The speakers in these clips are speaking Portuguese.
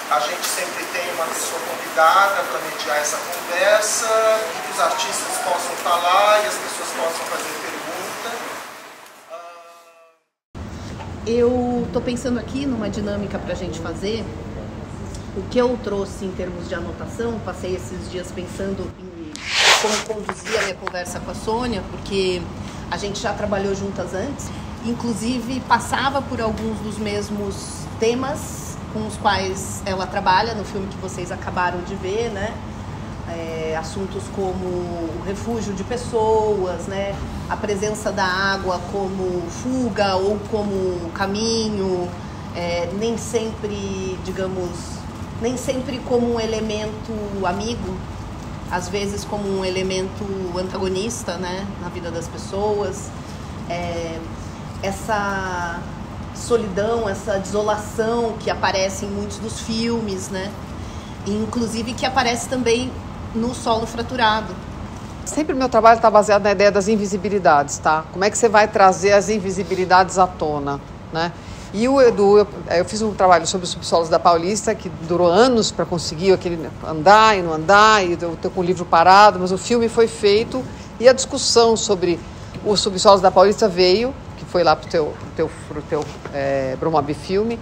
A gente sempre tem uma pessoa convidada para mediar essa conversa, que os artistas possam falar e as pessoas possam fazer pergunta. Eu estou pensando aqui numa dinâmica para a gente fazer. O que eu trouxe em termos de anotação, passei esses dias pensando em como conduzir a minha conversa com a Sônia, porque a gente já trabalhou juntas antes, inclusive passava por alguns dos mesmos temas com os quais ela trabalha no filme que vocês acabaram de ver, né? Assuntos como o refúgio de pessoas, né? A presença da água como fuga ou como caminho, nem sempre, digamos, nem sempre como um elemento amigo, às vezes como um elemento antagonista, né? Na vida das pessoas. Essa solidão, essa desolação que aparece em muitos dos filmes, né? E, inclusive que aparece também no Solo Fraturado. Sempre o meu trabalho está baseado na ideia das invisibilidades, tá? Como é que você vai trazer as invisibilidades à tona, né? E o Edu, eu fiz um trabalho sobre os subsolos da Paulista, que durou anos para conseguir aquele andar e não andar, e eu estou com o livro parado, mas o filme foi feito e a discussão sobre os subsolos da Paulista veio, que foi lá para o teu Bromob Filme,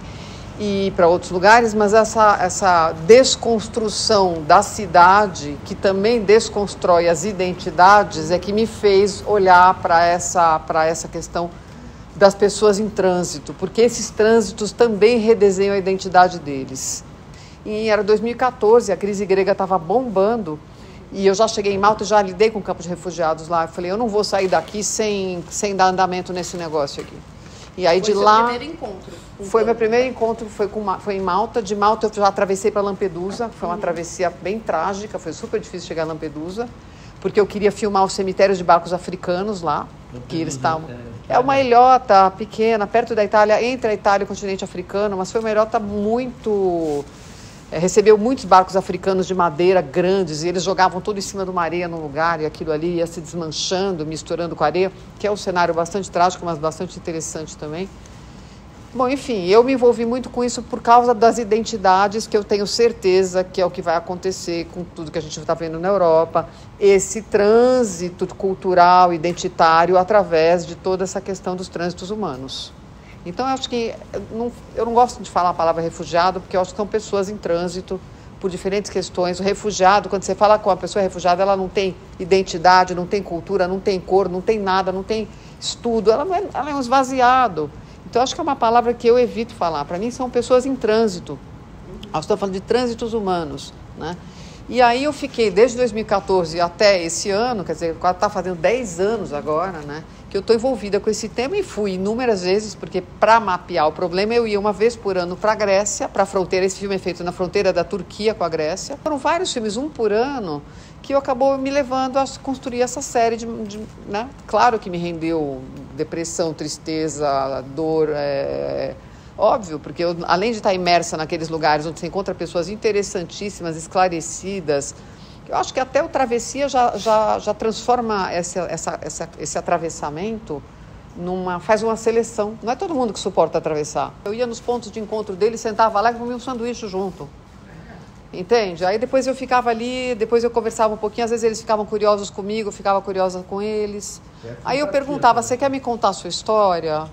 e para outros lugares, mas essa desconstrução da cidade, que também desconstrói as identidades, é que me fez olhar para essa questão das pessoas em trânsito, porque esses trânsitos também redesenham a identidade deles. E era 2014, a crise grega estava bombando, e eu já cheguei em Malta e já lidei com o campo de refugiados lá. Eu falei, eu não vou sair daqui sem dar andamento nesse negócio aqui. E aí Foi de lá... Foi meu primeiro encontro. Foi meu primeiro encontro, foi em Malta. De Malta eu já atravessei para Lampedusa, foi uma travessia bem trágica, foi super difícil chegar a Lampedusa, porque eu queria filmar os cemitérios de barcos africanos lá, que eles estavam... É uma ilhota pequena, perto da Itália, entre a Itália e o continente africano, mas foi uma ilhota muito... recebeu muitos barcos africanos de madeira grandes, e eles jogavam tudo em cima de uma areia num lugar, e aquilo ali ia se desmanchando, misturando com a areia, que é um cenário bastante trágico, mas bastante interessante também. Bom, enfim, eu me envolvi muito com isso por causa das identidades, que eu tenho certeza que é o que vai acontecer com tudo que a gente está vendo na Europa, esse trânsito cultural, identitário, através de toda essa questão dos trânsitos humanos. Então, eu acho que eu não gosto de falar a palavra refugiado, porque eu acho que são pessoas em trânsito por diferentes questões. O refugiado, quando você fala com uma pessoa refugiada, ela não tem identidade, não tem cultura, não tem cor, não tem nada, não tem estudo, ela é um esvaziado. Então, acho que é uma palavra que eu evito falar. Para mim, são pessoas em trânsito. Nós estamos falando de trânsitos humanos, né? E aí eu fiquei, desde 2014 até esse ano, quer dizer, está fazendo 10 anos agora, né? Que eu estou envolvida com esse tema e fui inúmeras vezes, porque para mapear o problema eu ia uma vez por ano para a Grécia, para a fronteira. Esse filme é feito na fronteira da Turquia com a Grécia. Foram vários filmes, um por ano, que acabou me levando a construir essa série né? Claro que me rendeu depressão, tristeza, dor, óbvio, porque eu, além de estar imersa naqueles lugares onde você encontra pessoas interessantíssimas, esclarecidas, eu acho que até o Travessia já transforma esse atravessamento faz uma seleção. Não é todo mundo que suporta atravessar. Eu ia nos pontos de encontro deles, sentava lá e comia um sanduíche junto. Entende? Aí depois eu ficava ali, depois eu conversava um pouquinho, às vezes eles ficavam curiosos comigo, eu ficava curiosa com eles. Aí eu perguntava, você quer me contar a sua história?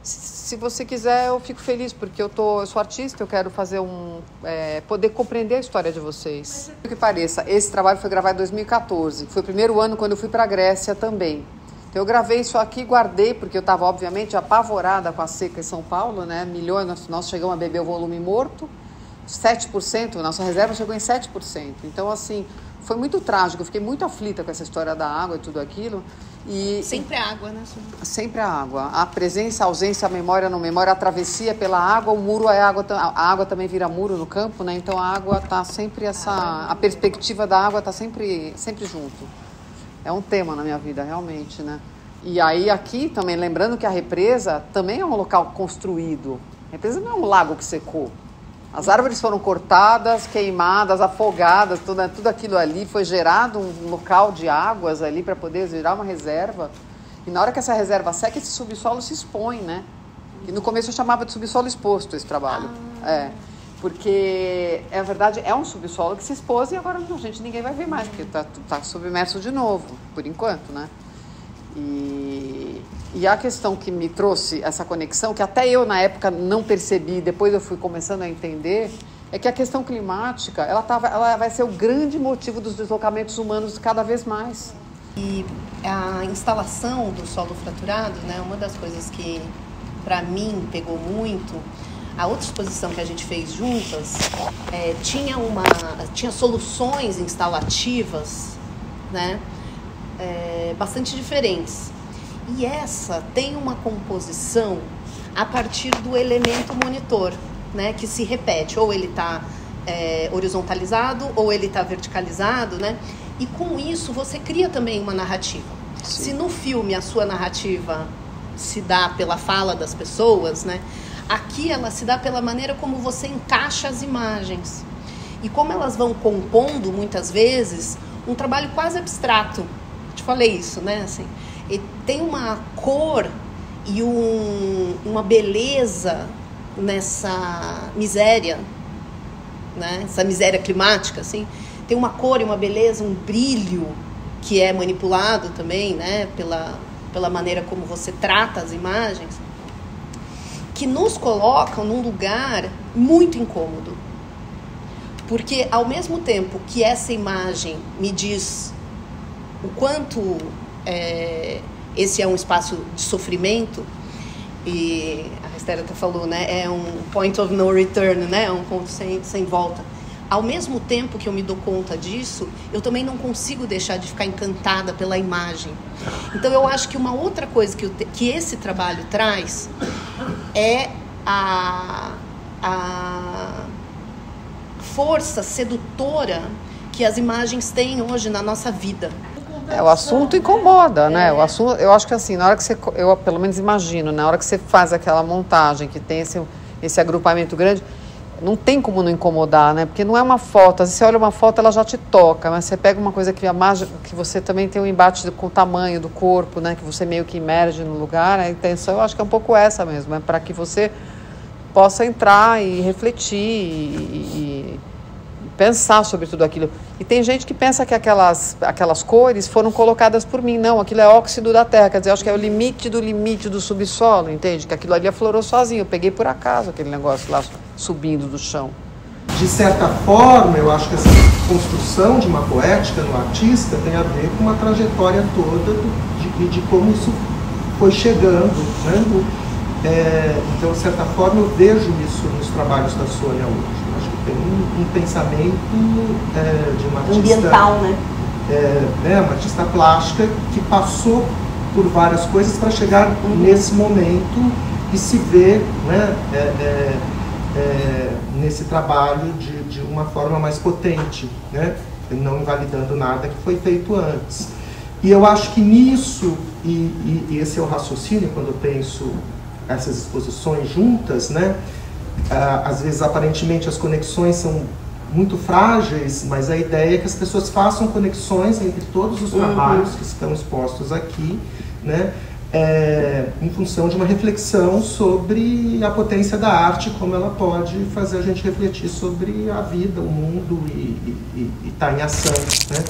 Se você quiser, eu fico feliz, porque eu sou artista, eu quero fazer poder compreender a história de vocês. O que pareça, esse trabalho foi gravado em 2014, foi o primeiro ano quando eu fui para a Grécia também. Então eu gravei isso aqui, guardei, porque eu estava obviamente apavorada com a seca em São Paulo, né? Milhões, nós chegamos a beber o volume morto, 7%, nossa reserva chegou em 7%. Então, assim, foi muito trágico, eu fiquei muito aflita com essa história da água e tudo aquilo. Sempre a água, né? Sempre a água. A presença, a ausência, a memória, não memória, a travessia pela água, o muro é água, a água também vira muro no campo, né? Então a água está sempre a perspectiva da água está sempre junto. É um tema na minha vida, realmente, né? E aí aqui também, lembrando que a represa também é um local construído. A represa não é um lago que secou. As árvores foram cortadas, queimadas, afogadas, tudo aquilo ali foi gerado um local de águas ali para poder gerar uma reserva. E na hora que essa reserva seca, esse subsolo se expõe, né? E no começo eu chamava de subsolo exposto esse trabalho. Porque, é verdade, é um subsolo que se expôs e agora, ninguém vai ver mais, porque tá submerso de novo, por enquanto, né? E a questão que me trouxe essa conexão, que até eu na época não percebi, depois eu fui começando a entender, é que a questão climática, ela vai ser o grande motivo dos deslocamentos humanos cada vez mais. E a instalação do solo fraturado, né, uma das coisas que para mim pegou muito, a outra exposição que a gente fez juntas, tinha soluções instalativas, né, bastante diferentes. E essa tem uma composição a partir do elemento monitor, né, que se repete, ou ele está horizontalizado, ou ele está verticalizado, né? E com isso você cria também uma narrativa. Sim. Se no filme a sua narrativa se dá pela fala das pessoas, né? Aqui ela se dá pela maneira como você encaixa as imagens. E como elas vão compondo, muitas vezes, um trabalho quase abstrato. Eu te falei isso, né? Assim, e tem uma cor e uma beleza nessa miséria, né? Essa miséria climática, assim. Tem uma cor e uma beleza, um brilho que é manipulado também, né? Pela maneira como você trata as imagens, que nos colocam num lugar muito incômodo. Porque, ao mesmo tempo que essa imagem me diz o quanto esse é um espaço de sofrimento, e a Esther até falou, né, é um point of no return, né, é um ponto sem volta. Ao mesmo tempo que eu me dou conta disso, eu também não consigo deixar de ficar encantada pela imagem. Então, eu acho que uma outra coisa que esse trabalho traz é a força sedutora que as imagens têm hoje na nossa vida. O assunto incomoda, né? O assunto, eu acho que assim, na hora que eu pelo menos imagino, na hora que você faz aquela montagem, que tem esse agrupamento grande, não tem como não incomodar, né? Porque não é uma foto. Às vezes você olha uma foto, ela já te toca, mas você pega uma coisa que você também tem um embate com o tamanho do corpo, né? Que você meio que emerge no lugar. A intenção, eu acho que é um pouco essa mesmo, é para que você possa entrar e refletir e pensar sobre tudo aquilo. E tem gente que pensa que aquelas cores foram colocadas por mim. Não, aquilo é óxido da terra. Quer dizer, eu acho que é o limite do subsolo, entende? Que aquilo ali aflorou sozinho. Eu peguei por acaso aquele negócio lá subindo do chão. De certa forma, eu acho que essa construção de uma poética no artista tem a ver com uma trajetória toda de como isso foi chegando, né? Então, de certa forma, eu vejo isso nos trabalhos da Sônia hoje. Acho que tem um pensamento de uma artista... ambiental, né? Uma artista plástica que passou por várias coisas para chegar nesse momento e se ver, né, nesse trabalho de uma forma mais potente, né? Não invalidando nada que foi feito antes. E eu acho que nisso, e esse é o raciocínio quando eu penso essas exposições juntas, né? Às vezes, aparentemente, as conexões são muito frágeis, mas a ideia é que as pessoas façam conexões entre todos os trabalhos que estão expostos aqui, né? Em função de uma reflexão sobre a potência da arte, como ela pode fazer a gente refletir sobre a vida, o mundo e estar em ação, né?